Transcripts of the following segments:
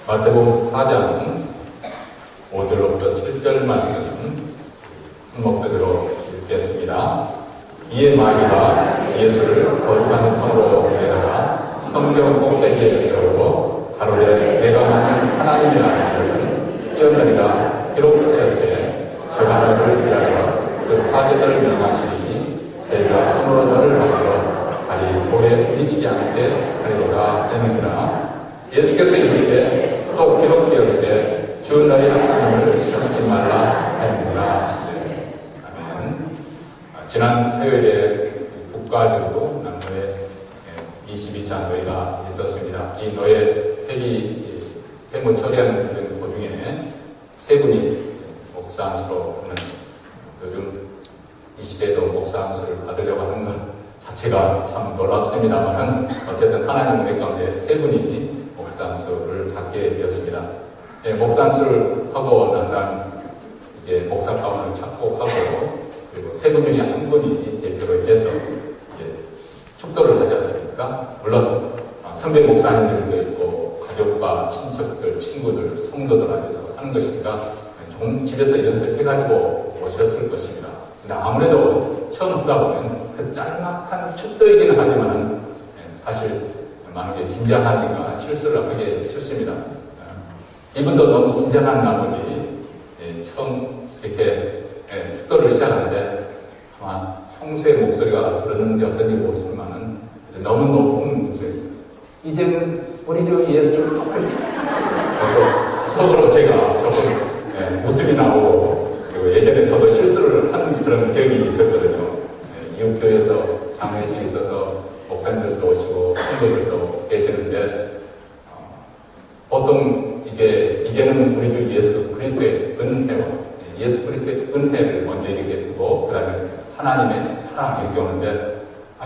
마태복음 4장 5절로부터 7절 말씀 한 목소리로 읽겠습니다. 이에 마귀가 예수를 거룩한 성으로 데려다가 성경 꼭대기에 세우고 가로되 내가 만든 하나님이라는 뛰어내리라 기록하였으되 저가 너를 위하여 그 사제들을 명하시니 저희가 손으로 너를 만들어 다리 돌에 부딪히지 않게 하리로다 했느니라. 예수께서 이르시되 또 기록되었으되 주 너희 하나님을 시험치 말라 하였느니라 하시되. 아멘. 지난 화요일에 국가적으로 남노에 22차 노예가 있었습니다. 이 노예 폐무 처리하는 도중에 세 분이 목사 안수로 하는, 요즘 이 시대에도 목사 안수를 받으려고 하는 것 자체가 참 놀랍습니다만, 어쨌든 하나님 은혜 가운데 세 분이 목사 안수를 받게 되었습니다. 목사 안수를 하고 난 다음 이제 목사 가운을 착복하고, 그리고 세 분 중에 한 분이 대표로 해서 축도를 하지 않습니까? 물론 선배 목사님들도 있고 가족과 친척들, 친구들, 성도들 안에서 하는 것이니까 좀 집에서 연습해가지고 오셨을 것입니다. 근데 아무래도 처음 하다 보면 그 짤막한 축도이기는 하지만 사실 많은 게 긴장하니까 실수를 하기 쉽습니다. 이분도 너무 긴장한 나머지 처음 이렇게 축도를 시작하는데 아마 평소에 목소리가 흐르는지 어떤지 모르겠지만은 너무 높은 목소리, 이제는 우리 주 예수, 그래서 속으로 제가 조금 웃음이 나오고, 그리고 예전에 저도 실수를 하는 그런 기억이 있었거든요. 이웃 교회에서 장례식이 있어서 목사님들도 오시고 성도들도 계시는데 보통 이제는 우리 주 예수 그리스도의 은혜와 예수 그리스도의 은혜를 먼저 이렇게 두고 그 다음에 하나님의 사랑 이렇게 오는데,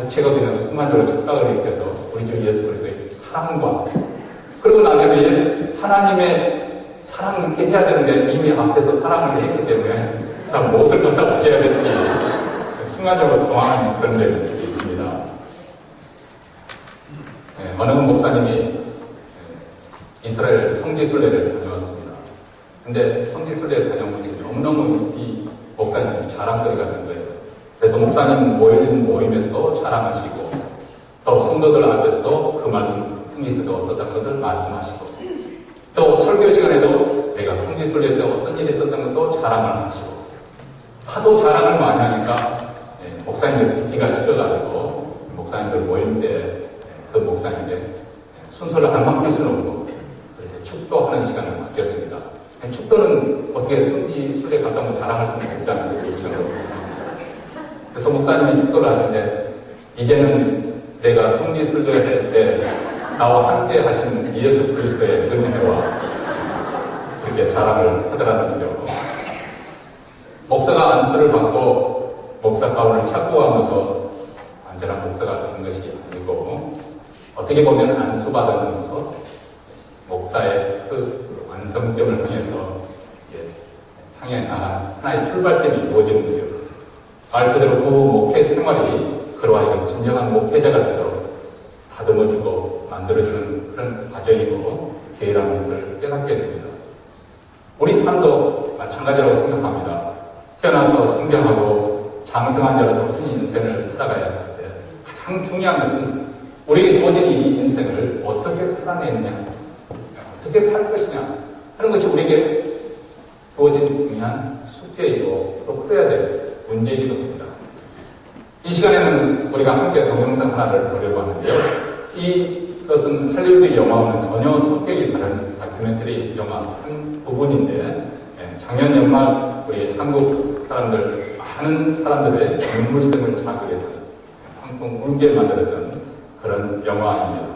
제가 그냥 순간적으로 착각을 이렇게 해서 우리 주 예수 그리스도의 사랑과, 그리고 나중에 하나님의 사랑 이렇게 해야 되는데 이미 앞에서 사랑을 했기 때문에 참 무엇을 갖다 붙여야 될지 순간적으로 당황한 그런 적이 있습니다. 어느 목사님이 이스라엘 성지순례를 다녀왔습니다. 근데 성지순례를 다녀오면서 너무너무 이 목사님이 자랑거리가 된 거예요. 그래서 목사님 모임에서도 자랑하시고, 또 성도들 앞에서도 그 말씀, 성지에서도 어떻다는 것을 말씀하시고, 또 설교 시간에도 내가 성지순례 때 어떤 일이 있었던 것도 자랑을 하시고, 하도 자랑을 많이 하니까 목사님들 듣기가 싫어가지고 목사님들 모임 때 그 목사님께 순서를 안 맡길 수는 없고, 그래서 축도하는 시간을 맡겼습니다. 축도는 어떻게 성지순례 갔다 오면 자랑할 수는 없잖아요. 그래서 목사님이 축도를 하는데, 이제는 내가 성지순례 할 때 나와 함께 하신 예수 그리스도의 은혜와 그렇게 자랑을 하더라는 거죠. 목사가 안수를 받고 목사 가운을 찾고 가면서 완전한 목사가 되는 것이 아니고, 어떻게 보면 안수받으면서 목사의 그 완성점을 향해서 향해 나간 하나의 출발점이 이루어지는 거죠. 말 그대로 그 목회 생활이 그로 하여금 진정한 목회자가 되도록 다듬어지고 만들어주는 그런 과정이고 기회라는 것을 깨닫게 됩니다. 우리 삶도 마찬가지라고 생각합니다. 태어나서 성장하고 장성한 자로 큰 인생을 살아가야 하는데, 가장 중요한 것은 우리에게 주어진 이 인생을 어떻게 살아내느냐, 어떻게 살 것이냐 하는 것이 우리에게 주어진 중요한 숙제이고 또 풀어야 될 문제이기도 합니다. 이 시간에는 우리가 함께 동영상 하나를 보려고 하는데요. 이것은 할리우드 영화와는 전혀 성격이 다른 다큐멘터리 영화 한 부분인데, 작년 연말 우리 한국 사람들, 많은 사람들의 눈물샘을 자극했던, 한국 울게 만들었던 그런 영화입니다.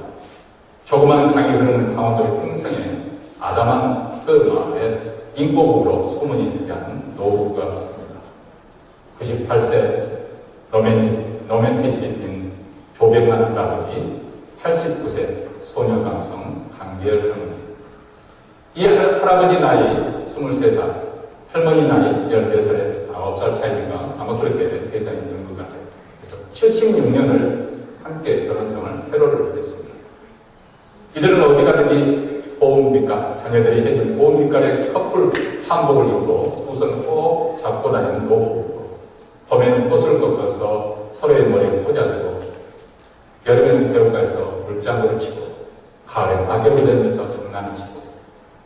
조그만 강이 흐르는 강원도 평생에 아담한 그 마을에 인꼬북으로 소문이 들려하는 노부부가 있습니다. 98세 로맨티스트인 조병만 할아버지, 89세 소녀 감성 강비열 할머니. 이 할아버지 나이 23살, 할머니 나이 14살에 9살 차이니까 아마 그렇게 계산이 되는 것 같아요. 그래서 76년을 함께 결혼생활 테러를 했습니다. 이들은 어디 가든지 고운 빛깔, 자녀들이 해준 고운 빛깔의 커플 한복을 입고 두 손 꼭 잡고 다니는 노부부고, 봄에는 꽃을 꺾어서 서로의 머리를 꽂아주고, 여름에는 개울가에서 물장구를 치고, 가을에 낙엽을 들면서 장난을 치고,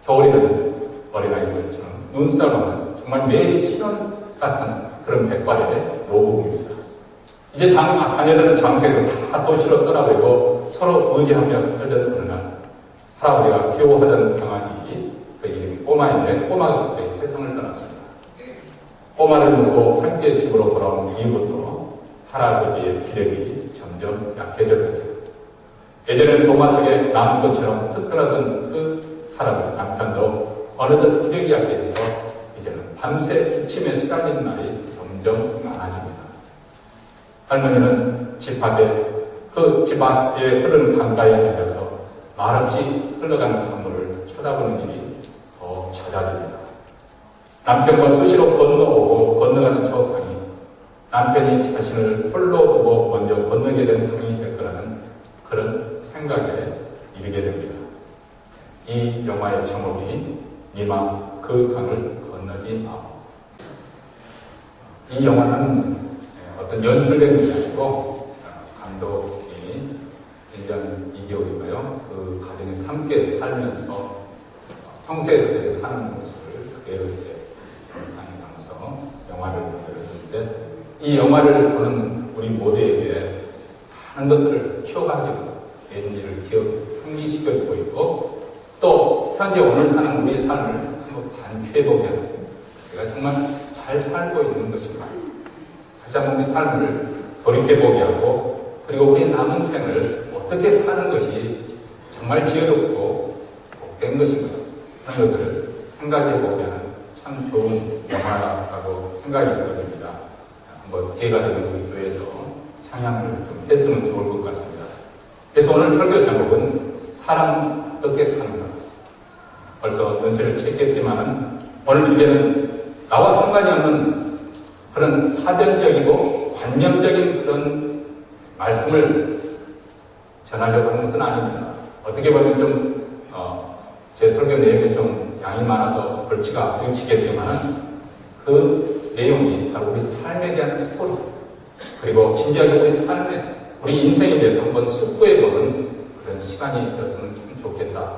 겨울에는 어린아이들처럼 눈싸움하는 정말 매일 신혼 같은 그런 백발의 노부부입니다. 이제 자녀들은 장세에서 다 도시로 떠나버리고 서로 의지하며 살던 어느 날, 할아버지가 귀여워하던 강아지, 그 이름이 꼬마인데 꼬마가 갑자기 세상을 떠났습니다. 꼬마를 물고 함께 집으로 돌아온 이후부터 할아버지의 기력이 점점 약해졌죠. 예전에는 동화 속의 나무꽃처럼 튼튼하던 그 할아버지 남편도 어느덧 기력이 약해져서 이제는 밤새 기침에 시달리는 날이 점점 많아집니다. 할머니는 집 앞에 흐르는 강가에 앉아서 말없이 흘러가는 강물을 쳐다보는 일이 더 잦아집니다. 남편과 수시로 건너가는 저 강이 남편이 자신을 홀로 두고 먼저 건너게 된 강이 될 거라는 그런 생각에 이르게 됩니다. 이 영화의 제목이 니마 그 강을 건너지 마. 이 영화는 어떤 연출된 것이 아니고 감독이 1년 2개월인가요? 그 가정에서 함께 살면서 평소에 그렇게 사는 모습을 그대로 이제 영상에 담아서 영화를 만들었는데, 이 영화를 보는 우리 모두에게 많은 것들을 추억하게 옛일을 상기시켜주고 있고, 또 현재 오늘 사는 우리의 삶을 한번 반추해보게 하고, 우리가 정말 잘 살고 있는 것인가, 다시 한번 우리 삶을 돌이켜보게 하고, 그리고 우리 남은 생을 어떻게 사는 것이 정말 지혜롭고 복된 것인가 하는 것을 생각해보게 하는 참 좋은 영화라고 생각이 들어집니다. 한번 기회가 되는 우리 교회에서 상향을 좀 했으면 좋을 것 같습니다. 그래서 오늘 설교 제목은 사람 어떻게 사는가. 벌써 연체를 체크했지만 오늘 주제는 나와 상관이 없는 그런 사변적이고 관념적인 그런 말씀을 전하려고 하는 것은 아닙니다. 어떻게 보면 좀 제 설교 내용이 좀 양이 많아서 골치가 아프시겠지만 그 내용이 바로 우리 삶에 대한 스토리, 그리고 진지하게 우리 인생에 대해서 한번 숙고해보는 그런 시간이 되었으면 참 좋겠다,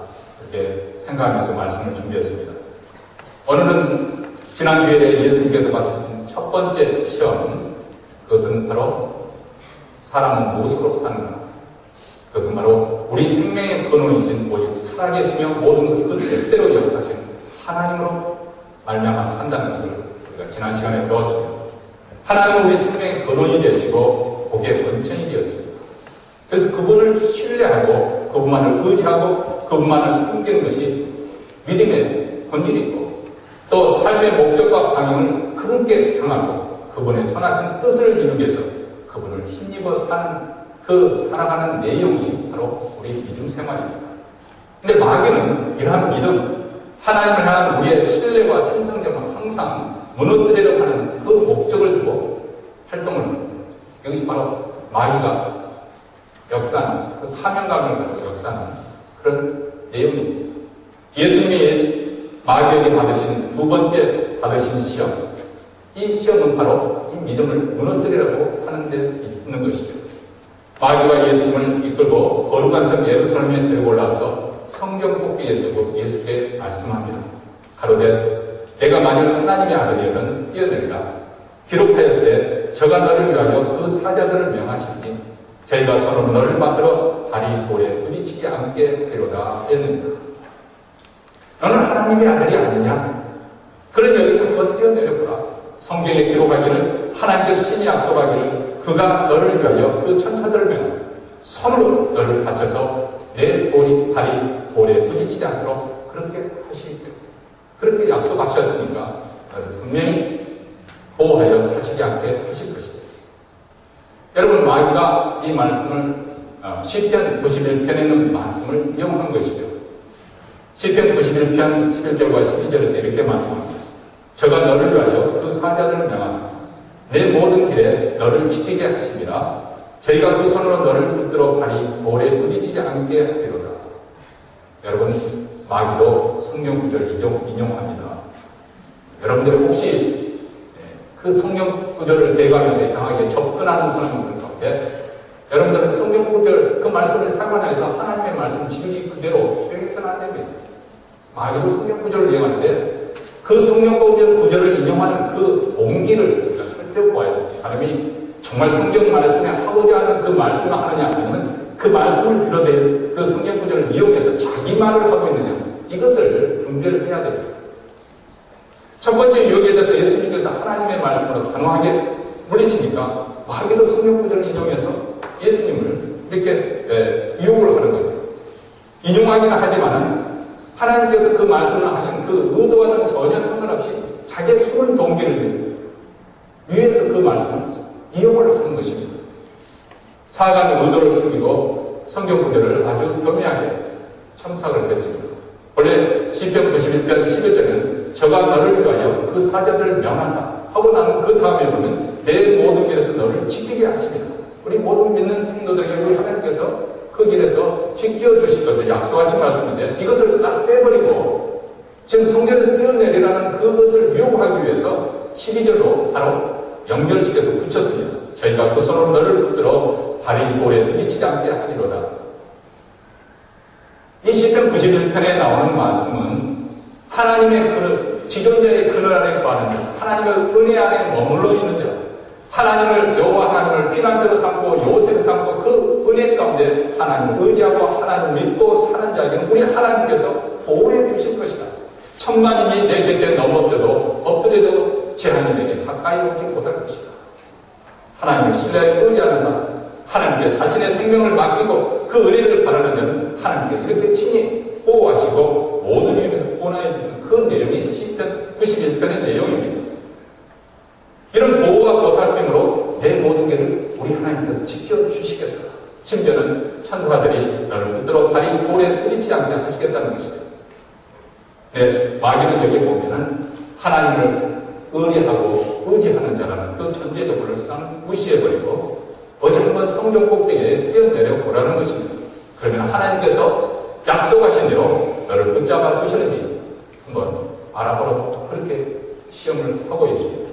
이렇게 생각하면서 말씀을 준비했습니다. 오늘은 지난주에 예수님께서 가신 첫 번째 시험, 그것은 바로 사람은 무엇으로 사는가. 그것은 바로 우리 생명의 근원이신 오직 살아계시며 모든 것을 그 뜻대로 역사하신 하나님으로 말미암아서 한다는 것을 우리가 지난 시간에 배웠습니다. 하나님은 우리 생명의 근원이 되시고 복의 원천이 되었습니다. 그래서 그분을 신뢰하고 그분만을 의지하고 그분만을 섬기는 것이 믿음의 본질이고, 또 삶의 목적과 방향을 그분께 향하고 그분의 선하신 뜻을 이루기 위해서 그분을 힘입어 사는 그 살아가는 내용이 바로 우리 믿음 생활입니다. 근데 마귀는 이러한 믿음, 하나님을 향한 우리의 신뢰와 충성됨을 항상 무너뜨리려고 하는 그 목적을 두고 활동을 합니다. 이것이 바로 마귀가 역사하는, 그 사명감을 가지고 역사하는 그런 내용입니다. 예수님이 마귀에게 받으신 두 번째 받으신 시험, 이 시험은 바로 이 믿음을 무너뜨리려고 하는 데 있는 것이죠. 마귀가 예수님을 이끌고 거룩한 성 예루살렘에 데리고 올라와서 성경 꼭대기에 세우고 예수께 말씀합니다. 가로되 내가 만일 하나님의 아들이거든 뛰어내리라. 기록하였으되 저가 너를 위하여 그 사자들을 명하시니 저희가 서로 너를 받들어 발이 돌에 부딪히지 않게 하리로다 했느니라. 너는 하나님의 아들이 아니냐? 그러니 여기서 한번 뛰어내려보라. 성경에 기록하기를 하나님께서 신이 약속하기를 그가 너를 위하여 그 천사들을 명하고 손으로 너를 받쳐서 내 발이 돌에 부딪히지 않도록 그렇게 하실 때, 그렇게 약속하셨으니까 너를 분명히 보호하여 다치지 않게 하실 것이다. 여러분, 마귀가 이 말씀을 시편 91편에 있는 말씀을 이용한 것이죠. 시편 91편 11절과 12절에서 이렇게 말씀합니다. 저가 너를 위하여 그 사자들을 명하사 내 모든 길에 너를 지키게 하심이라. 저희가 그 손으로 너를 붙들어 발이 돌에 부딪히지 않게 하리로다. 여러분, 마귀도 성경 구절을 인용합니다. 여러분들이 혹시 그 성경 구절을 대가면서 이상하게 접근하는 사람들 가운데 여러분들은 성경 구절 그 말씀을 활용해서 하나님의 말씀 진리 그대로 수행해서는 안 됩니다. 마귀도 성경 구절을 이용하는데 그 성경 구절을 인용하는 그 동기를 우리가 살펴보아야 됩니다. 이 사람이 정말 성경 말씀에 하고자 하는 그 말씀을 하느냐 아니면 그 말씀을 비롯해서 그 성경 구절을 이용해서 자기 말을 하고 있느냐 이것을 분별을 해야 됩니다. 첫 번째 유혹에 대해서 예수님께서 하나님의 말씀으로 단호하게 물리치니까 마귀도 성경 구절을 인용해서 예수님을 이렇게 유혹을 하는 거죠. 인용하기는 하지만은 하나님께서 그 말씀을 하신 그 의도와는 전혀 상관없이 자기의 숨은 동기를 위해서 그 말씀을 이용을 하는 것입니다. 사악한 의도를 숨기고 성경 구절을 아주 교묘하게 첨삭을 했습니다. 원래 시편 91편 11절은 저가 너를 위하여 그 사자들을 명하사 하고 나면 그 다음에 보면 내 모든 길에서 너를 지키게 하십니다. 우리 모든 믿는 성도들에게 우리 하나님께서 그 길에서 지켜주실 것을 약속하신 말씀인데 이것을 싹 빼버리고 지금 성전에서 뛰어내리라는 그것을 유혹하기 위해서 12절로 바로 연결시켜서 붙였습니다. 저희가 그 손으로 너를 붙들어 발이 돌에 부딪히지 않게 하리로다. 이 시편 91편에 나오는 말씀은 하나님의 그늘, 지존자의 그늘 안에 거하는 자, 하나님의 은혜 안에 머물러 있는 자, 하나님을 여호와 하나님을 피난처로 삼고 요새를 삼고 그 은혜 가운데 하나님을 의지하고 하나님을 믿고 사는 자에게는 우리 하나님께서 보호해 주실 것이다. 천만인이 내 곁에 넘어져도 엎드려도 제한이 내게 가까이 오지 못할 것이다. 하나님을 신뢰하여 의지하는 사람, 하나님께 자신의 생명을 맡기고 그 은혜를 바라는 자는 하나님께 이렇게 친히 보호하시고 모든 의미에서 구원하여 주시는 그 내용이 시편 91편의 내용입니다. 이런 보호와 보살핌으로 내 모든 길을 우리 하나님께서 지켜주시겠다. 심지어는 천사들이 너를 붙들어 발이 돌에 부딪히지 않게 하시겠다는 것이죠. 네, 마귀는 여기 보면은 하나님을 의뢰하고 의지하는 자라는 그 전제조건을 싹 무시해버리고 어디 한번 성전 꼭대기에 뛰어내려 보라는 것입니다. 그러면 하나님께서 약속하신 대로 너를 붙잡아 주시는지 한번 알아보라고 그렇게 시험을 하고 있습니다.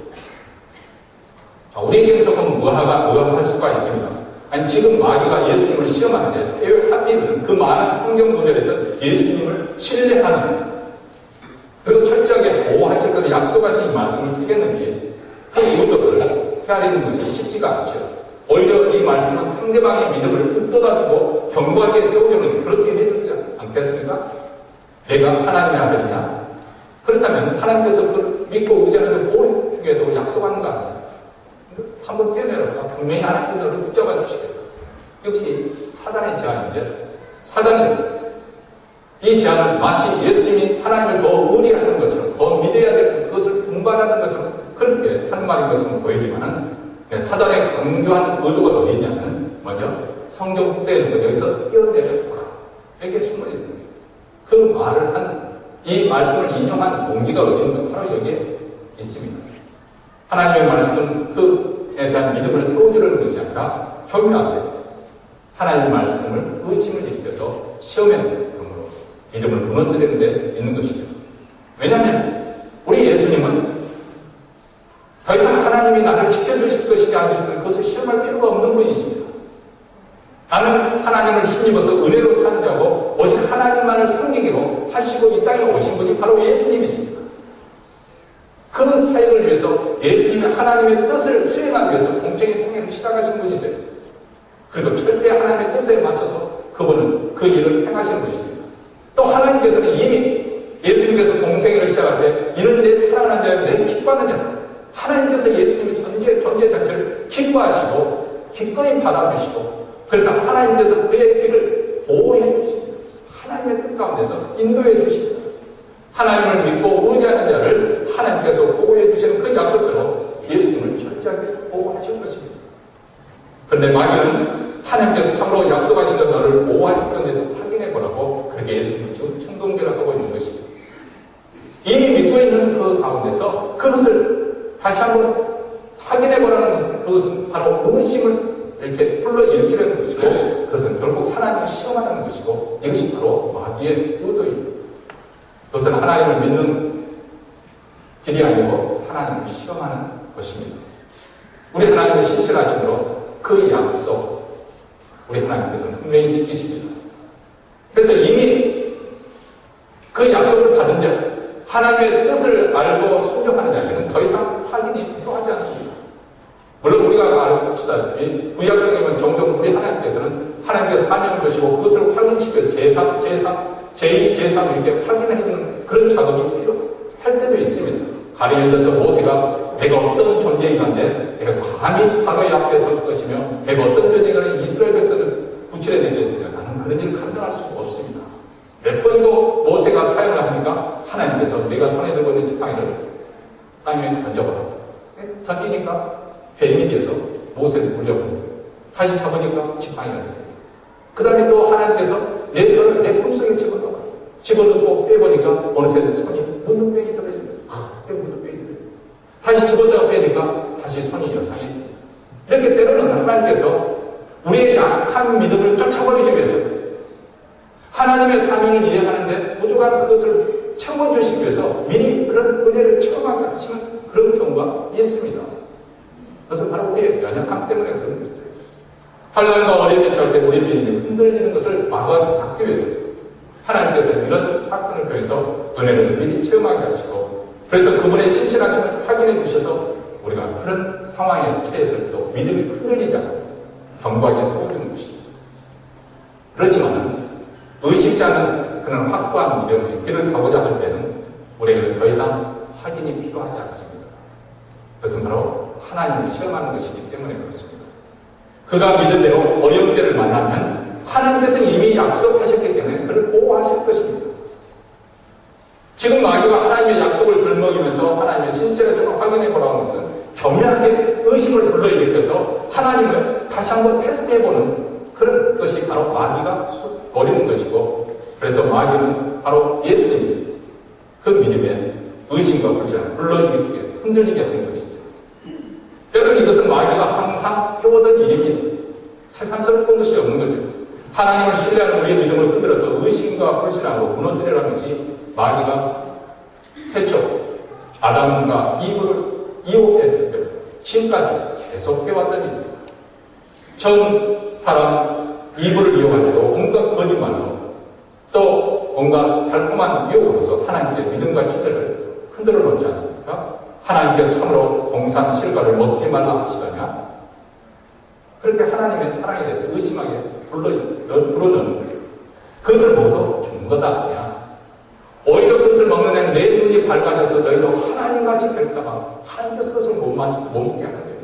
우리에게는 조금 의아할 수가 있습니다. 아니 지금 마귀가 예수님을 시험하는데 왜 하필 그 많은 성경 구절에서 예수님을 신뢰하는 그리고 철저하게 보호하실 것을 약속하신 이 말씀을 하겠는지 그 의도를 헤아리는 것이 쉽지가 않죠. 오히려 이 말씀은 상대방의 믿음을 흠돋아주고 견고하게 세우려는 그렇게 해주지 않겠습니까? 내가 하나님의 아들이냐? 그렇다면 하나님께서 그 믿고 의지하는 보호해 주게도 약속하는 거 아니야? 한번 뛰어내려가 분명히 하나님께서 너를 붙잡아 주시겠다. 역시 사단의 제안인데 사단은 이 제안은 마치 예수님이 하나님을 더 의리하는 것처럼 더 믿어야 될 그것을 분발하는 것처럼 그렇게 하는 말인 것처럼 보이지만은 사단의 강조한 의도가 어디 있냐면 먼저 성경 후대에 있는 것 여기서 뛰어내려보라. 여기에 숨어 있는 거예요. 그 말을 한 이 말씀을 인용한 동기가 어디 있는가? 바로 여기에 있습니다. 하나님의 말씀 그에 대한 믿음을 세워주려는 것이 아니라 교묘하게 하나님의 말씀을 의심을 일으켜서 시험에 믿음을 무너뜨리는 데 있는 것이죠. 왜냐하면 우리 예수님은 더 이상 하나님이 나를 지켜주실 것이지 않으시면 그것을 시험할 필요가 없는 분이십니다. 나는 하나님을 힘입어서 은혜로 사는 자고 오직 하나님만을 섬기기로 하시고 이 땅에 오신 분이 바로 예수님이십니다. 그 사역을 위해서 예수님이 하나님의 뜻을 수행하기 위해서 공적인 생애를 시작하신 분이세요. 그리고 철저히 하나님의 뜻에 맞춰서 그분은 그 일을 행하시는 분이십니다. 또 하나님께서는 이미 예수님께서 공생애를 시작할 때 이는 내 사랑하는 자여 내 기뻐하는 자다. 하나님께서 예수님의 존재 자체를 기뻐하시고 기꺼이 받아주시고 그래서 하나님께서 그의 길을 보호해 주십니다. 하나님의 뜻 가운데서 인도해 주십니다. 하나님을 믿고 의지하는 자를 하나님께서 보호해 주시는 그 약속대로 예수님을 철저하게 보호하실 것입니다. 그런데 마귀는 하나님께서 참으로 약속하신 것 너를 보호하실 건데도 확인해 보라고 그렇게 예수님을 지금 충동질을 하고 있는 것입니다. 이미 믿고 있는 그 가운데서 그것을 다시 한번 확인해 보라는 것은 그것은 바로 의심을 이렇게 불러일으키려는 것이고 그것은 결국 하나님을 시험하는 것이고 이것이 바로 마귀의 의도입니다. 하나님을 믿는 길이 아니고 하나님을 시험하는 것입니다. 우리 하나님은 신실하심으로 그 약속 우리 하나님께서는 분명히 지키십니다. 그래서 이미 그 약속을 받은 자, 하나님의 뜻을 알고 순종하는 자에게는 더 이상 확인이 필요하지 않습니다. 물론 우리가 아시다시피 구약성경은 종종 우리 하나님께서는 하나님께서 사명을 주시고 그것을 확인시켜서 제2, 제3 이렇게 확인해주는 그런 작업이 필요할 때도 있습니다. 가령 예를 들어서 모세가 내가 어떤 존재인가인데 내가 감히 바로의 앞에 설 것이며 내가 어떤 존재인가는 이스라엘 백성을 구출해 내겠으냐, 나는 그런 일을 감당할 수가 없습니다. 몇 번도 모세가 사역을 하니까 하나님께서 내가 손에 들고 있는 지팡이를 땅에 던져버려. 던지니까 뱀이 돼서 모세를 물려버려요. 다시 잡으니까 지팡이가 돼요. 그 다음에 또 하나님께서 내 손을 내 품속에 집어넣어요. 집어넣고 빼보니까 어느새 손이 문둥병이 들어있어요. 문둥병이 들어있어요. 다시 집어넣어 빼니까 다시 손이 여상이 돼요. 이렇게 때로는 하나님께서 우리의 약한 믿음을 쫓아버리기 위해서 하나님의 사명을 이해하는데 부족한 그것을 채워주시기 위해서 미리 그런 은혜를 체험하게 하시는 그런 경우가 있습니다. 그것은 바로 우리의 연약함 때문에 그런 것이죠. 환난과 어려움이 절대 우리 믿음이 흔들리는 것을 막아받기 위해서 하나님께서 이런 사건을 통해서 은혜를 미리 체험하게 하시고 그래서 그분의 신실하심을 확인해 주셔서 우리가 그런 상황에서 처했을 때 믿음이 흔들리지 않고 견고하게 세워주는 것입니다. 그렇지만 의식지 않은 그런 확고한 믿음의 길을 가고자 할 때는 우리에게 더 이상 확인이 필요하지 않습니다. 그것은 바로 하나님을 시험하는 것이기 때문에 그렇습니다. 그가 믿은 대로 어려운 때를 만나면 하나님께서 이미 약속하셨기 때문에 그를 보호하실 것입니다. 지금 마귀가 하나님의 약속을 들먹이면서 하나님의 신실하심을 확인해 보라는 것은 교묘하게 의심을 불러일으켜서 하나님을 다시 한번 테스트해보는 그런 것이 바로 마귀가 노리는 것이고, 그래서 마귀는 바로 예수님 그 믿음에 의심과 불신을 불러일으키게 흔들리게 하는 것이죠. 여러분, 이것은 마귀가 항상 해오던 일입니다. 새삼스러운 것이 없는 거죠. 하나님을 신뢰하는 우리의 믿음을 흔들어서 의심과 불신하고 무너뜨리라는 것이 마귀가 태초 아담과 이브를 이웃했을 지금까지 계속 해왔던 일입니다. 전 사람 이브를 이용할 때도 온갖 거짓말로 또 온갖 달콤한 유혹으로서 하나님께 믿음과 신뢰를 흔들어 놓지 않습니까? 하나님께서 참으로 동산 실과를 먹지 말라 하시더냐? 그렇게 하나님의 사랑에 대해서 의심하게 불러넣는 거예요. 그것을 모두 준 거다 아니야. 오히려 그것을 먹는 애는 내 눈이 밝아져서 너희도 하나님같이 될까봐 하나님께서 그것을 못 먹게 하는 거예요.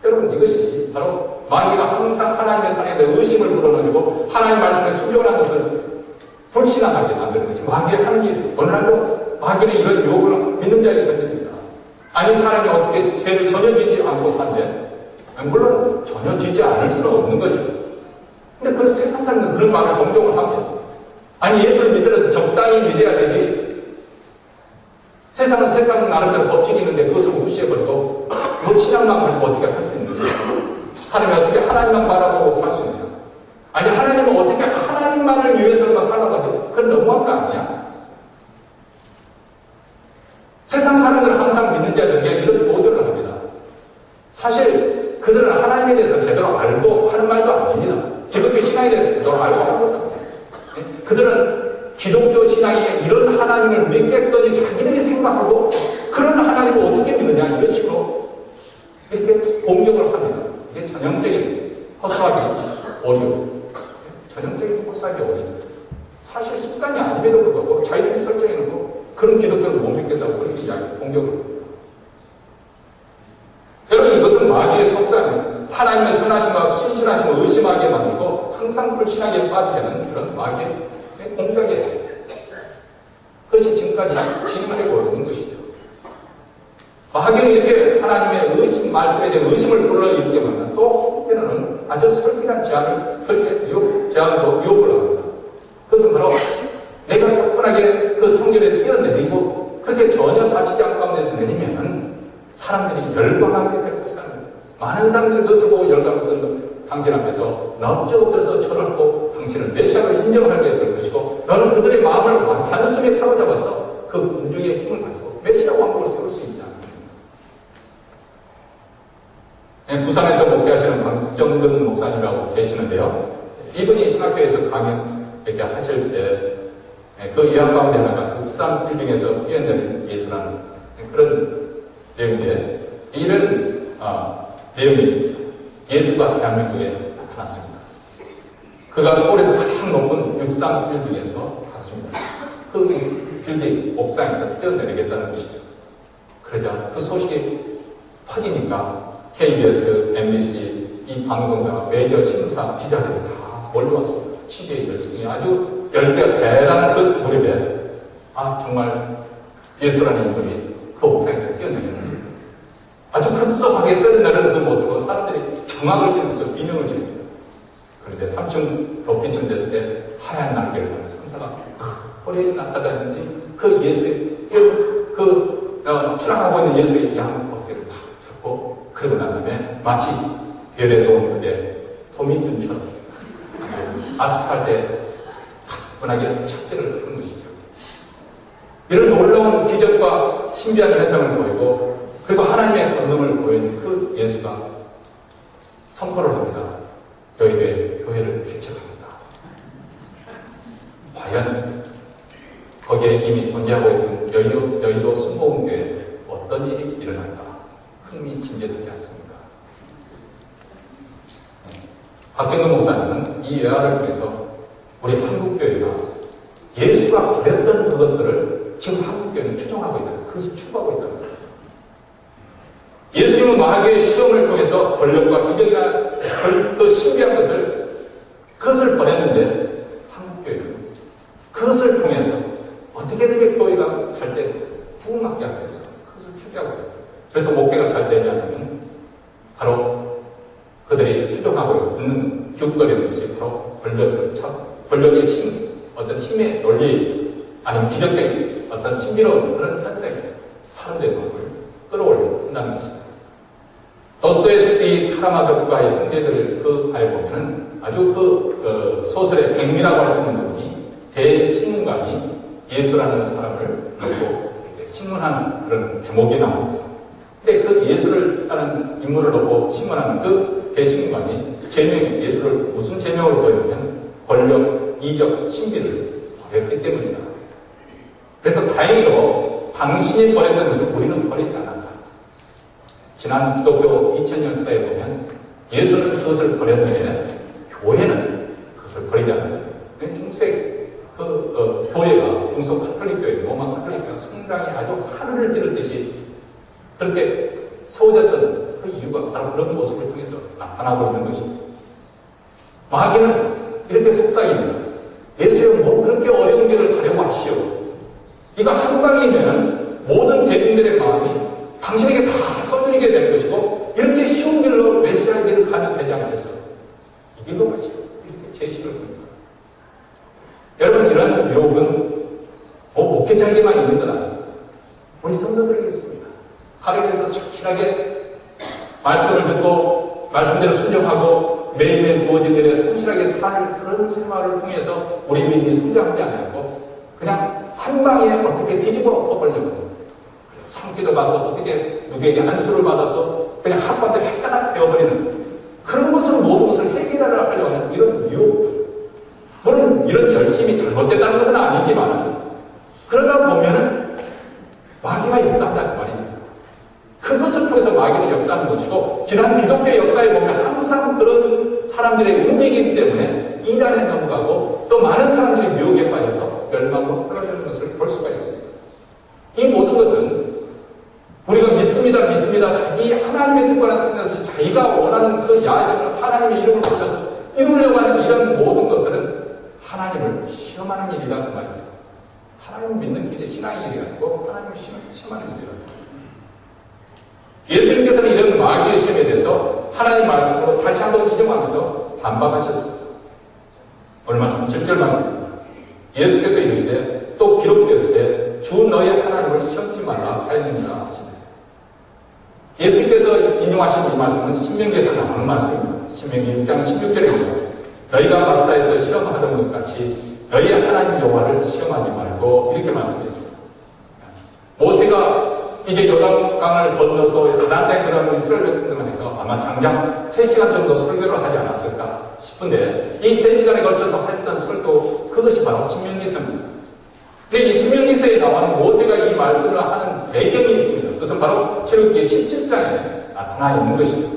여러분, 이것이 바로 마귀가 항상 하나님의 사랑에 대해 의심을 불어넣고 하나님 말씀에 순종하는 것을 불신하게 만드는 것이 마귀의 하는 일이에요. 오늘날도 마귀는 이런 유혹을 믿는 자에게 던집니다. 아니, 사람이 어떻게 죄를 전혀 지지 않고 산대? 물론 전혀 지지 않을 수는 없는 거죠. 근데 그 세상 사람들은 그런 말을 종종을 합니다. 아니, 예수를 믿더라도 적당히 믿어야 되지. 세상은 세상 나름대로 법칙이 있는데 그것을 무시해버리고 뭐 신앙만 가지고 어떻게 할 수 있는 거예요? 사람이 어떻게 하나님만 바라보고 살 수 있느냐? 아니, 하나님은 어떻게 하나님만을 위해서만 살라고 하지? 그건 너무한 거 아니야? 세상 사람들은 항상 믿는 자들에게 이런 보도를 합니다. 사실 그들은 하나님에 대해서 제대로 알고 하는 말도 아닙니다. 기독교 신앙에 대해서 제대로 알고 하는 것도 아닙니다. 그들은 기독교 신앙에 이런 하나님을 믿겠거니 자기들이 생각하고 그런 하나님을 어떻게 믿느냐 이런 식으로 이렇게 공격을 합니다. 이게 전형적인 허술하게 어려워. 전형적인 허술하게 어리죠. 사실 식상이 아님에도 불구하고 자기들이 설정해놓고 그런 기독교를 못 믿겠다고 그렇게 공격을 합니다. 여러분, 이것은 마귀의 속삭임, 하나님의 선하심과 신실하심을 의심하게 만들고 항상 불신하게 빠지게 하는 그런 마귀의 공작이에요. 그것이 지금까지 진행되고 있는 것이죠. 마귀는 이렇게 하나님의 의심, 말씀에 대한 의심을 불러일으키게 만든 또 한편으로는 아주 설득한 제안을 그렇게 유혹을 합니다. 그것은 바로 내가 석분하게 그 성전에 뛰어내리고 그렇게 전혀 다치지 않고 가운데 내리면 사람들이 열광하게 될 것이라는 거예요. 많은 사람들이 그것을 보고 열광하면서 당신 앞에서 납작 엎드려서 절을 하고 당신을 메시아로 인정하게 될 것이고 너는 그들의 마음을 단숨에 사로잡아서 그 군중의 힘을 가지고 메시아 왕국을 세울 수 있지 않습니까? 부산에서 목회하시는 박정근 목사님이라고 계시는데요. 이분이 신학교에서 강연 이렇게 하실 때 그 이야기 가운데 하나가 국산 빌딩에서 뛰어내린 예수라는 그런 내용인데 이런 내용이 예수가 대한민국에 나타났습니다. 그가 서울에서 가장 높은 63 빌딩에서 갔습니다. 그 빌딩 옥상에서 뛰어내리겠다는 것이죠. 그러자 그 소식이 퍼지니까 KBS, MBC 이 방송사가 메이저 신문사 기자들이 다 몰려왔습니다. 취재인들 아주 열기가 대단한 그 무렵에 정말 예수라는 인물이 그 옥상에 뛰어내리는 아주 급속하게 뛰어내리는 그 모습으로 사람들이 경악을 지면서 비명을 지릅니다. 그런데 3층 높이쯤 됐을 때 하얀 날개를 가진 천사가 허리에 나타나는지 그 예수의 추락하고 있는 예수의 양 어깨를 탁 잡고 그러고 난 다음에 마치 별에서 온 그대 도민준처럼 아스팔트에 가뿐하게 착지를 하는 것이죠. 이런 놀라운 기적과 신비한 현상을 보이고 그리고 하나님의 권능을 보이는 그 예수가 선포를 합니다. 너희들의 교회를 개척합니다. 과연 거기에 이미 존재하고 있는 여의도 순복음교회에 어떤 일이 일어날까 흥미진진하지 않습니까? 박정근 목사님은 이 예화를 통해서 우리 한국교회가 예수가 버렸던 그것들을 지금 한국교회는 추종하고 있다. 그것을 추구하고 있다는 거예요. 예수님은 마귀의 시험을 통해서 권력과 기적이나 그 신비한 그것을 버렸는데 한국교회는 그것을 통해서 어떻게든 교회가 잘 때 부흥하게 하기 위해서 그것을 추구하고 있다. 그래서 목회가 잘 되지 않으면 바로 그들이 추종하고 있는 기웃거리는 것이 바로 권력의 힘, 어떤 힘의 논리에 있어 아니면 기적적인 어떤 신비로운 그런 현상에 있어 사람들의 마음을 끌어올린다는 것입니다. 도스토옙스키 카라마조프가의 형제들 그 가에 보면은 아주 그 소설의 백미라고 할 수 있는 부분이 대신문관이 예수라는 사람을 놓고 신문하는 그런 대목이 나옵니다. 근데 그 예수를 하는 인물을 놓고 신문하는 그 대신문관이 예수를 무슨 제명으로 보이냐면 권력, 이적, 신비를 버렸기 때문이다. 그래서 다행히도 당신이 버렸던 것을 우리는 버리지 않았다. 지난 기독교 2000년 역사에 보면 예수는 그것을 버렸는데 교회는 그것을 버리지 않는다. 중세 교회가 중소 카톨릭 교회, 로마 카톨릭 교회가 성장이 아주 하늘을 찌르듯이 그렇게 세워졌던 그 이유가 바로 그런 모습을 통해서 나타나고 있는 것입니다. 마귀는 이렇게 속삭입니다. 예수여 뭐 그렇게 어려운 길을 가려고 하시오. 이거 한 방이면 모든 대중들의 마음이 당신에게 다 쏠리게 되는 것이고 이렇게 쉬운 길로 메시아 길을 가면 되지 않겠어. 이 길로 가시오. 이렇게 제시를 합니다. 여러분 이런 유혹은 목회자에게만 있는 건 아닙니다. 우리 성도들에게 있습니다. 하루에서 착실하게 말씀을 듣고 말씀대로 순종하고 매일매일 주어진 일에 성실하게 사는 그런 생활을 통해서 우리 믿음이 성장하지 않고 그냥 한 방에 어떻게 뒤집어 엎어버리려고 그래서 상기도 가서 어떻게 누구에게 안수를 받아서 그냥 한번에 획가닥 되어버리는 그런 것으로 모든 것을 해결하려고 하는 이런 유혹들. 물론 이런 열심이 잘못됐다는 것은 아니지만 그러다 보면은 마귀가 역사한다는 말입니다. 그것을 통해서 마귀는 역사하는 것이고 지난 기독교의 역사에 보면 항상 그런 사람들의 움직이기 때문에 이단에 넘어가고 또 많은 사람들이 미혹에 빠져서 멸망으로 떨어지는 것을 볼 수가 있습니다. 이 모든 것은 우리가 믿습니다. 자기 하나님의 뜻과는 상관없이 자기가 원하는 그 야심을 하나님의 이름을 붙여서 이루려고 하는 이런 모든 것들은 하나님을 시험하는 일이다 그 말이죠. 하나님을 믿는 게 신앙의 일이 아니고 하나님을 시험하는 일이다. 예수님께서는 이런 마귀의 시험에 대해서 하나님 말씀으로 다시 한번 인용하면서 반박하셨습니다. 오늘 말씀 7절 말씀입니다. 예수께서 이르시되 또 기록되었을 때 주 너의 하나님을 시험지 말라 하였느니라 하시네. 예수님께서 인용하신 이 말씀은 신명기에서 나오는 말씀입니다. 신명기 6장 16절입니다. 너희가 마사에서 시험하던 것 같이 너희 하나님 여호와를 시험하지 말고 이렇게 말씀했습니다. 모세가 이제 요단강을 건너서 가나안 땅에 들어가는 이스라엘 백성들만 해서 아마 장장 3시간 정도 설교를 하지 않았을까 싶은데, 이 3시간에 걸쳐서 했던 설교, 그것이 바로 신명기서입니다. 근데 이 신명기서에 나오는 모세가 이 말씀을 하는 배경이 있습니다. 그것은 바로 출애굽기 17장에 나타나 있는 것입니다.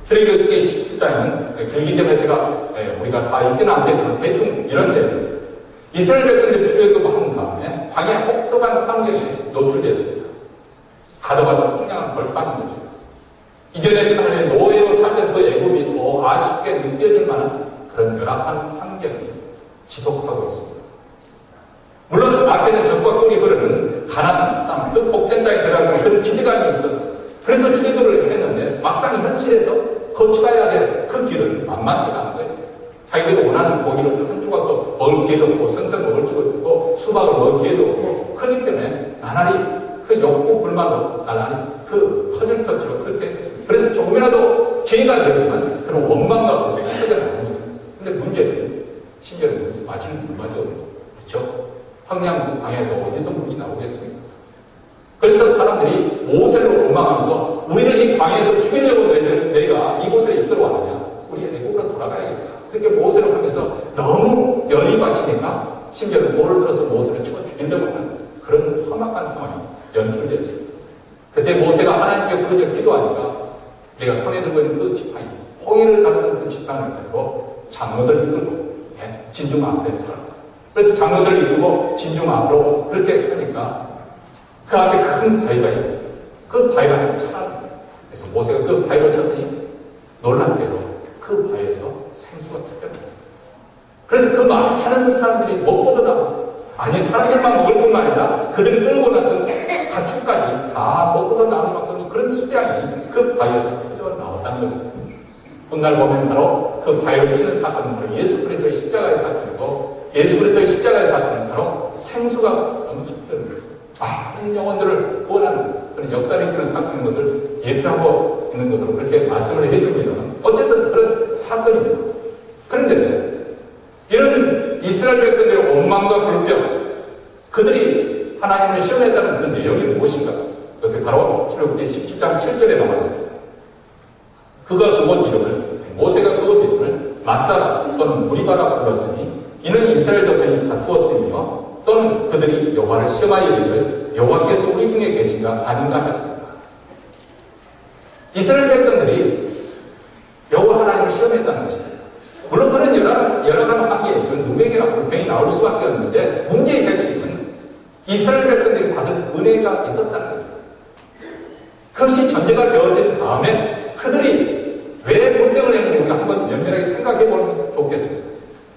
출애굽기 17장은 길기 때문에 우리가 다 읽지는 않겠지만 대충 이런 내용입니다. 이스라엘 백성들이 출애굽한 다음에 광야 혹독한 환경에 노출됐습니다. 가다가 풍량한 벌 빠진 거죠. 이전에 차라리 노예로 살던 그 애굽이 더 아쉽게 느껴질 만한 그런 열악한 환경을 지속하고 있습니다. 물론 앞에는 적과 꿀이 흐르는 가나안 땅, 그 복된 땅에 들어가는 그런 기대감이 있어서 그래서 출애굽을 했는데 막상 현실에서 거쳐가야 될 그 길은 만만치가 않은 거예요. 자기들이 원하는 고기를 한 조각 더 먹을 기회도 없고 생선 먹을 기회도 없고 수박을 먹을 기회도 없고, 그렇기 때문에 나날이 그 욕구 불만도 나날이 그 터질 터지로 그렇게 됐습니다. 그래서 조금이라도 기회가 되면 그런 원망과 고백이 터져나가는 거죠. 근데 문제는 심지어는 무슨 마시는 물마저 그렇죠? 황량 강에서 어디서 물이 나오겠습니까? 그래서 사람들이 모세를 원망하면서 우리를 이 광야에서 죽이려고 너희가 이곳에 이끌어왔느냐? 우리 애국으로 돌아가야겠다. 그렇게 모세를 하면서 너무 열이 받치니까 심지어는 돌을 들어서 모세를 치고 죽이려고 하는 그런 험악한 상황이 연출됐습니다. 그때 모세가 하나님께 부르짖어 기도하니까 내가 손에 들고 있는 그 지팡이, 홍해를 가르는 그 지팡이를 가지고 장로들 이끌고 진중 앞에 서랍니다. 그래서 장로들을 이끌고 진중 앞으로 그렇게 서니까 그 앞에 큰 바위가 있어요. 그 바위가 차랍니다. 그래서 모세가 그 바위를 쳤더니 놀랍게도 그 바위에서 생수가 터졌습니다. 그래서 그 많은 사람들이 먹고도 나고, 아니 사람들만 먹을 뿐만 아니라 그들이 끌고 났던 가축까지 다 먹고도 나올 만큼 그런 수량이 그 바위에서 터져 나왔다는 거죠. 훗날 보면 바로 그 바위를 치는 사건은 바로 예수 그리스도의 십자가의 사건이고, 예수 그리스도의 십자가의 사건은 바로 생수가 넘쳤던 많은 영혼들을 구원하는 그런 역사를 이끄는 사건인 것을 예표하고 있는 것으로 그렇게 말씀을 해줍니다. 어쨌든 그런 사건입니다. 그런데 이런 이스라엘 백성들의 원망과 불평, 그들이 하나님을 시험했다는 그 내용이 무엇인가? 그것이 바로 출애굽기 17장 7절에 나와 있습니다. 그가 그곳 이름을, 모세가 그곳 이름을 마사라 또는 무리바라 불렀으니 이는 이스라엘 백성이 다투었으며 또는 그들이 여호와를 시험하여 이르기를 여호와께서 우리 중에 계신가 아닌가 하였습니다. 이스라엘 백성들이 여호와 하나님을 시험했다는 것입니다. 물론 그런 열악한 환경에서 누구에게나 불평이 나올 수밖에 없는데, 문제의 핵심은 이스라엘 백성들이 받은 은혜가 있었다는 겁니다. 그것이 전제가 되어진 다음에 그들이 왜 불평을 했는지 우리가 한번 면밀하게 생각해 보면 좋겠습니다.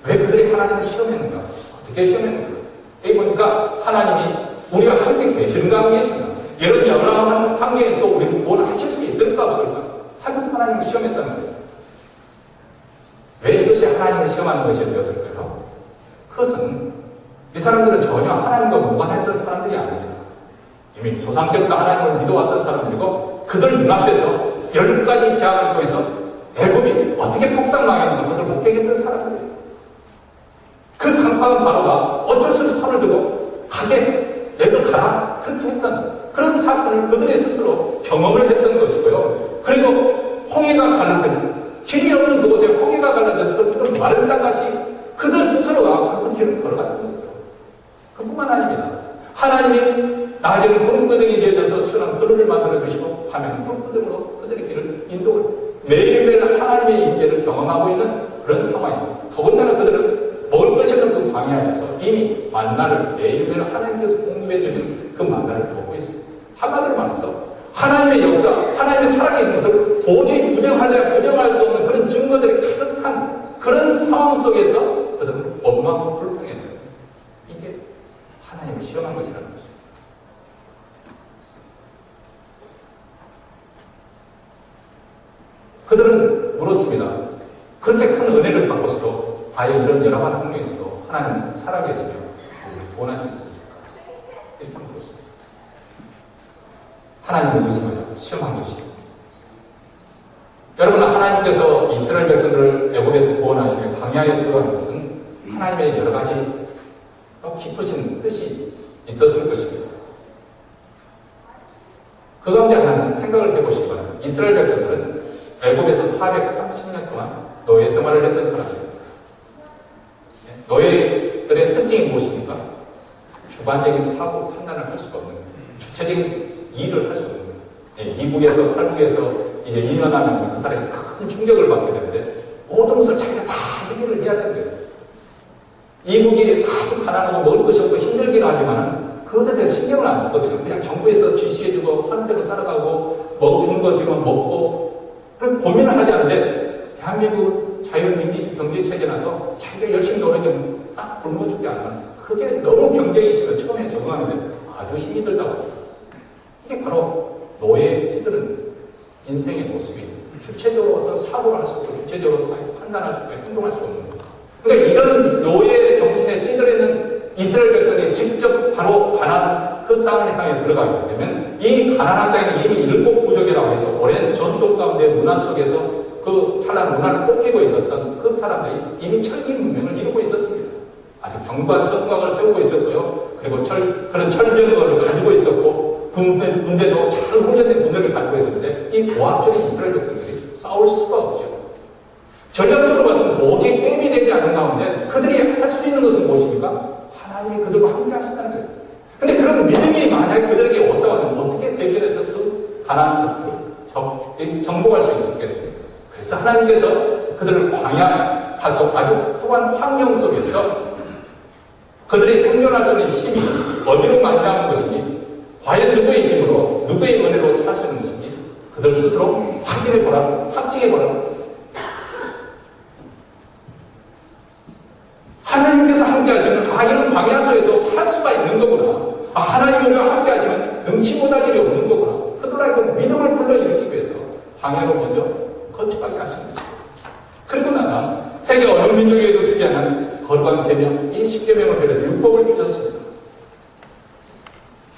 왜 그들이 하나님을 시험했는가? 어떻게 시험했는가? 여기 보니까 하나님이 우리가 함께 계신가 안 계신가? 이런 열악한 환경에서 우리를 구원하실 수 있을까 없을까? 하면서 하나님을 시험했다는 거죠. 왜 이것이 하나님을 시험하는 것이 되었을까요? 그것은 이 사람들은 전혀 하나님과 무관했던 사람들이 아닙니다. 이미 조상 때부터 하나님을 믿어왔던 사람들이고, 그들 눈앞에서 10가지 재앙을 통해서 애굽이 어떻게 폭삭망했는가 그것을 목격했던 사람들이에요. 그 강팍한 바로가 어쩔 수 없이 손을 들고 가게, 애들 가라, 그렇게 했던 그런 사건을 그들의 스스로 경험을 했던 것이고요. 그리고 홍해가 갈라지는, 길이 없는 그곳에 홍해가 갈라져서 그런 마른 땅같이 그들 스스로가 그 길을 걸어갔던 거죠. 그뿐만 아닙니다. 하나님이 낮에는 구름구덩이 되어져서 시원한 그늘을 만들어주시고 밤에는 불구덩이로 그들의 길을 인도를, 매일매일 하나님의 임재를 경험하고 있는 그런 상황입니다. 더군다나 그들은 먹을 것이 없는 그 광야에서 이미 만나를 매일매일 하나님께서 공급해 주신 그 만나를 보고 있습니다. 한마디로 말해서 하나님의 역사, 하나님의 살아계신 것을 도저히 부정할 수 없는 그런 증거들이 가득한 그런 상황 속에서 그들은 원망하고 불평했는 거예요. 이게 하나님을 시험한 것이라는 것입니다. 그들은 물었습니다. 그렇게 큰 은혜를 받고서도 과연 이런 열악한 환경에서도 하나님 살아계시며 우리를 구원하실 수 있을까? 이렇게 물었습니다. 하나님을 의심하여 시험한 것이요. 여러분, 하나님께서 이스라엘 백성들을 애굽에서 구원하시며 광야에 들어간 것은 하나님의 여러 가지 더 깊으신 뜻이 있었을 것입니다. 그 가운데 하나는 생각을 해보시기 바랍니다. 이스라엘 백성들은 애굽에서 430년 동안 노예 생활을 했던 사람입니다. 노예들의 특징이 무엇입니까? 주관적인 사고 판단을 할 수가 없는 거예요. 주체적인 일을 할 수 없는 거예요. 이북에서 탈북에서 이제 2년 하면 그 사람이 큰 충격을 받게 되는데 모든 것을 자기가 다 해결을 해야 되는 거예요. 이북이 아주 가난하고 먹을 것이 없고 힘들긴 하지만 그것에 대해서 신경을 안 쓰거든요. 그냥 정부에서 지시해주고 하는 대로 따라가고 먹는 거 주면 먹고 고민을 하지 않는데 대한민국 자유민주주의 경제체제라서 자기가 열심히 노력하면 딱 굶어 죽지 않으면 그게 너무 경쟁이 싫어 처음에 적응하는데 아주 힘이 들다고. 이게 바로 노예의 시들은 인생의 모습이 주체적으로 어떤 사고를 할 수 없고 주체적으로 판단할 수 없고 행동할 수 없는 거예요. 그러니까 이런 노예 정신에 찌들어있는 이스라엘 백성이 직접 바로 가나안 그 땅을 향해 들어가게 되면 이 가나안 땅에는 이미 7 부족이라고 해서 오랜 전통 가운데 문화 속에서 그 찬란 문화를 꼽히고 있었던 그 사람들이 이미 철기 문명을 이루고 있었습니다. 아주 견고한 성곽을 세우고 있었고요. 그리고 그런 철병거를 가지고 있었고 군대도 잘 훈련된 군대를 가지고 있었는데 이 고압적인 이스라엘 백성들이 싸울 수가 없죠. 전략적으로 봐서는 도저히 게임이 되지 않는 가운데 그들이 할 수 있는 것은 무엇입니까? 하나님이 그들과 함께 하신다는 거예요. 근데 그런 믿음이 만약 그들에게 없다면 어떻게 대결해서 그 가나안 정복할 수 있었겠습니까? 그래서 하나님께서 그들을 광야 가서 아주 혹독한 환경 속에서 그들이 생존할 수 있는 힘이 어디로 만나는 것인지 과연 누구의 힘으로 누구의 은혜로 살 수 있는 것인지 그들 스스로 확인해보라, 확증해보라. 하나님께서 함께 하시면 이런 광야 속에서 살 수가 있는 거구나. 하나님이 우리와 함께 하시면 능치 못할 일이 없는 거구나. 그들의 그 믿음을 불러일으키기 위해서 광야로 먼저 거듭하게 하신 것입니다. 그리고 나서 세계 어느 민족에도 주지 않은 거룩한 계명, 이 10계명을 비롯해 율법을 주셨습니다.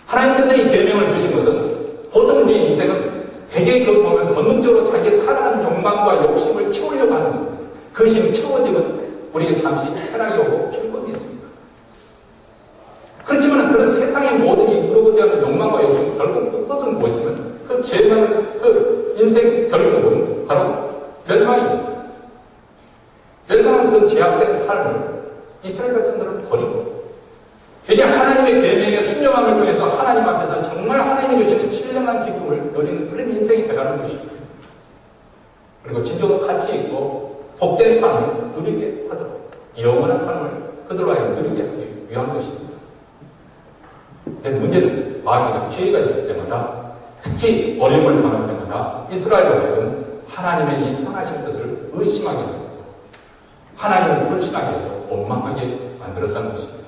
하나님께서 이 계명을 주신 것은 보통 우리 인생은 되게 그 보면 본능적으로 자기의 타락한 욕망과 욕심을 채우려고 하는 겁니다. 그 힘이 채워지면 우리에게 잠시 편하게 오고 즐거움이 있습니다. 그렇지만 그런 세상의 모든 이끌어오지 않는 욕망과 욕심, 결국 그것은 뭐지만 그 죄만 그 인생 결국은 바로 멸망입니다. 멸망은 그 제약된 삶을 이스라엘 백성들을 버리고 이제 하나님의 계명의 순종함을 통해서 하나님 앞에서 정말 하나님이 주시는 신령한 기쁨을 누리는 그런 인생이 되라는 것입니다. 그리고 진정으로 가치 있고 복된 삶을 누리게 하도록 영원한 삶을 그들로 하여금 누리게 하기 위한 것입니다. 문제는 마귀가 기회가 있을 때마다 특히 어려움을 당할 때마다 이스라엘로 하여금 하나님의 이 선하신 뜻을 의심하게 하고 하나님을 불신하게 해서 원망하게 만들었다는 것입니다.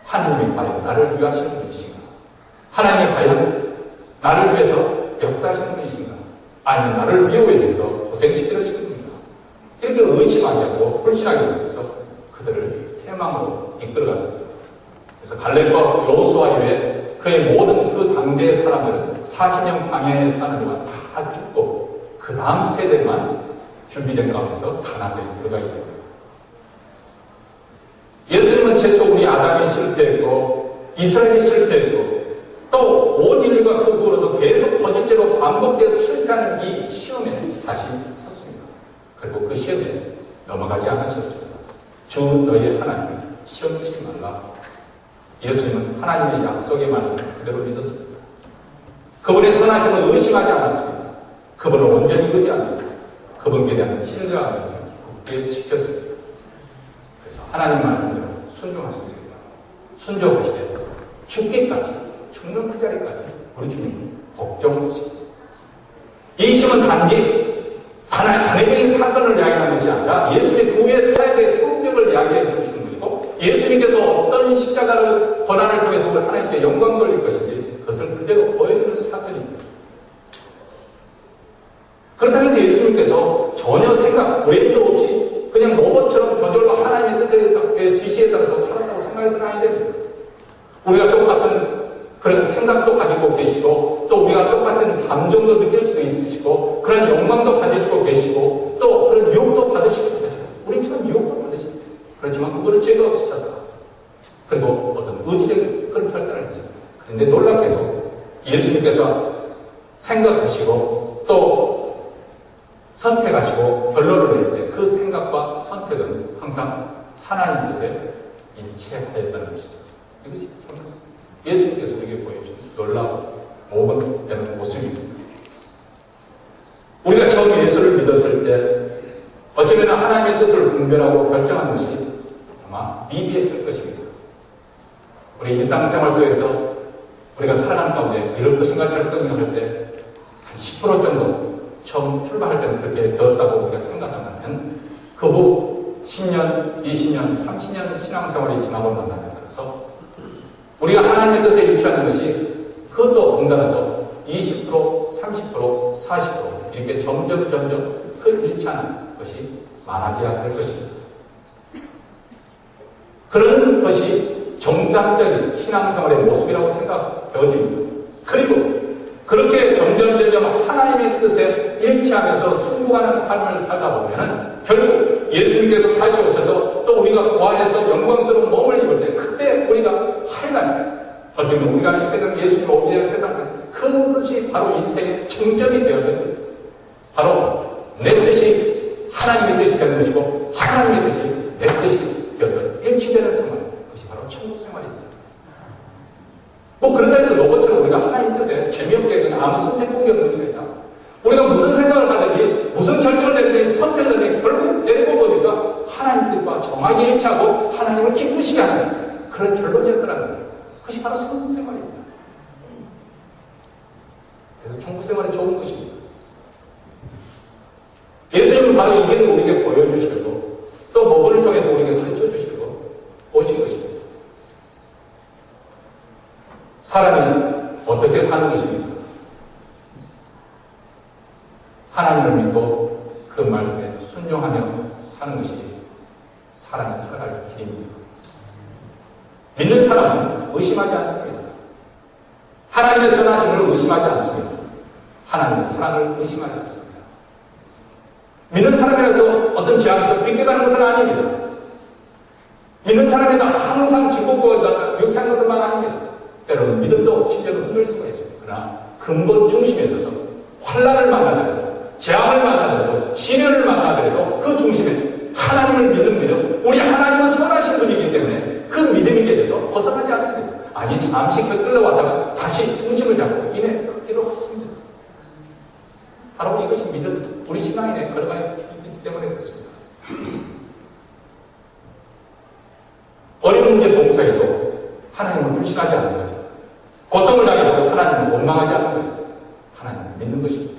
하나님이 과연 나를 위하시는 분이신가? 하나님이 과연 나를 위해서 역사하시는 분이신가? 아니면 나를 미워해서 고생시키시는 분인가? 이렇게 의심하게 하고 불신하게 해서 그들을 패망으로 이끌어갔습니다. 그래서 갈렙과 여호수아 이외에 그의 모든 그 당대의 사람들은 40년 광야에 사는 동안 다 죽고 그 다음 세대만 준비된 가운데서 가나안에 들어가게 됩니다. 예수님은 최초 우리 아담이 실패했고 이스라엘이 실패했고 또 온 인류가 그 후로도 계속 거짓죄로 반복돼서 실패하는 이 시험에 다시 섰습니다. 그리고 그 시험에 넘어가지 않으셨습니다. 주 너희의 하나님 시험치 말라. 예수님은 하나님의 약속의 말씀을 그대로 믿었습니다. 그분의 선하심을 의심하지 않았습니다. 그분을 온전히 의지합니다. 그분께 대한 신뢰함을 굳게 지켰습니다. 그래서 하나님 말씀대로 순종하셨습니다. 순종하시되 죽기까지 죽는 그 자리까지 우리 주님 걱정하십니다. 이 시험은 단지 단회적인 사건을 이야기하는 것이 아니라 예수님의 그 후의 사역의 성격을 이야기해 주시는 것이고 예수님께서 어떤 십자가를 고난을 통해서 우리 하나님께 영광 돌릴 것인지 그것을 그대로 보여주는 사건입니다. 그렇다고 해서 예수님께서 전혀 생각, 외도 없이 그냥 로봇처럼 저절로 하나님의 뜻에 지시에 따라서 살았다고 생각해서는 아니 됩니다. 우리가 똑같은 그런 생각도 가지고 계시고 또 우리가 똑같은 감정도 느낄 수 있으시고 그런 욕망도 가지시고 그런데 놀랍게도 예수님께서 생각하시고 또 선택하시고 결론을 낼 때 그 생각과 선택은 항상 하나님 뜻에 일치하였다는 것이죠. 이것이 예수님께서 우리에게 보여주신 놀라운 모범되는 모습입니다. 우리가 처음 예수를 믿었을 때 어쩌면 하나님의 뜻을 분별하고 결정한 것이 아마 미비했을 것입니다. 우리 일상생활 속에서 우리가 살아가는 가운데 이럴 것인가 저럴 것인가 할 때 한 10% 정도 처음 출발할 때는 그렇게 되었다고 우리가 생각한다면 그 후 10년, 20년, 30년 신앙생활이 지나고 만나는 따라서 우리가 하나님의 뜻에 일치하는 것이 그것도 덩달아서 20%, 30%, 40% 이렇게 점점 그 일치하는 것이 많아져야 될 것입니다. 그런 것이 정상적인 신앙생활의 모습이라고 생각되어집니다. 그리고 그렇게 점점 하나님의 뜻에 일치하면서 순종하는 삶을 살다 보면 결국 예수님께서 다시 오셔서 또 우리가 구원해서 영광스러운 몸을 입을 때 그때 우리가 하이라이트 어떻게 보면 우리가 이 세상 예수님 오기에 세상 그것이 바로 인생의 정점이 되었는데 바로 내 뜻이 하나님의 뜻이 되는 것이고 하나님의 뜻이 내 뜻이 되어서 일치되는 생활 그것이 바로 천국 생활입니다. 뭐 그런다 해서 로봇처럼 우리가 하나님 뜻에 재미없게 그냥 아무 선택국이 없는 것이 아니라 우리가 무슨 생각을 하든지 무슨 결정을 내리든지 선택을 내리든지 결국 내리고 보니까 하나님 뜻과 정확히 일치하고 하나님을 기쁘시게 하는 그런 결론이었더라는 거예요. 그것이 바로 천국 생활입니다. 그래서 천국 생활이 좋은 것입니다. 예수님은 바로 이 길을 우리에게 보여주시고 또 먹을 통해서 우리에게 가르쳐 주시고 오신 것입니다. 사람이 어떻게 사는 것입니까? 하나님을 믿고 그 말씀에 순종하며 사는 것이 사람이 살아갈 길입니다. 믿는 사람은 의심하지 않습니다. 하나님의 선하심을 의심하지 않습니다. 하나님의 사랑을 의심하지 않습니다. 믿는 사람이라서 어떤 지향에서 빗겨가는 것은 아닙니다. 믿는 사람에서 항상 즐겁고 유쾌한 것은만 아닙니다. 때로는 믿음도 심지어는 흔들 수가 있습니다. 그러나 근본 중심에 있어서 환난을 만나더라도 재앙을 만나더라도 시련을 만나더라도 그 중심에 하나님을 믿는 믿음 우리 하나님은 선하신 분이기 때문에 그 믿음에 대해서 벗어나지 않습니다. 아니 잠시 끌려왔다가 다시 중심을 잡고 이내 그 길로 갔습니다. 바로 이것이 믿음 우리 신앙인의 걸어가야 있기 때문에 그렇습니다. 어려운 문제 봉사에도 하나님을 불신하지 않는 거죠. 고통을 당해도 하나님을 원망하지 않는 거예요. 하나님을 믿는 것입니다.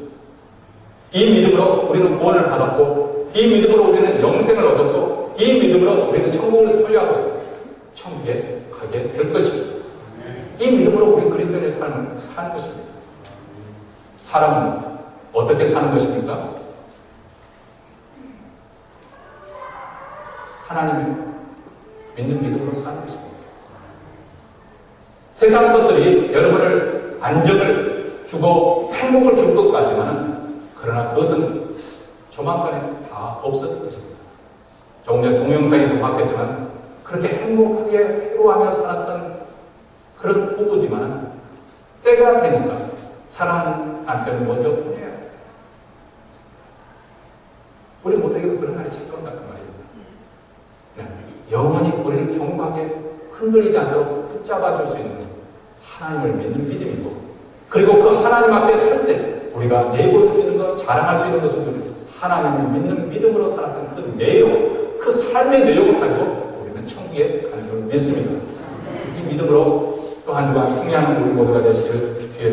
이 믿음으로 우리는 구원을 받았고 이 믿음으로 우리는 영생을 얻었고 이 믿음으로 우리는 천국을 소유하고 천국에 가게 될 것입니다. 이 믿음으로 우리 그리스도인의 삶을 사는 것입니다. 사람은 어떻게 사는 것입니까? 하나님을 믿는 믿음으로 사는 것입니다. 세상 것들이 여러분을 안정을 주고 행복을 줄 것 같지만 그러나 그것은 조만간에 다 없어질 것입니다. 조금 전에 동영상에서 봤겠지만 그렇게 행복하게 해로하며 살았던 그런 부부지만 때가 되니까 사랑하는 남편을 먼저 보내야 해요. 우리 모두에게도 그런 날이 칠 것 같단 말입니다. 영원히 우리를 경고하게 흔들리지 않도록 붙잡아 줄 수 있는 하나님을 믿는 믿음이고 그리고 그 하나님 앞에 설 때 우리가 내보일 수 있는 것, 자랑할 수 있는 것은 하나님을 믿는 믿음으로 살았던 그 내용, 그 삶의 내용을 가지고 우리는 천국에 가는 줄 믿습니다. 이 믿음으로 또 한 주간 승리하는 우리 모두가 되시기를 주의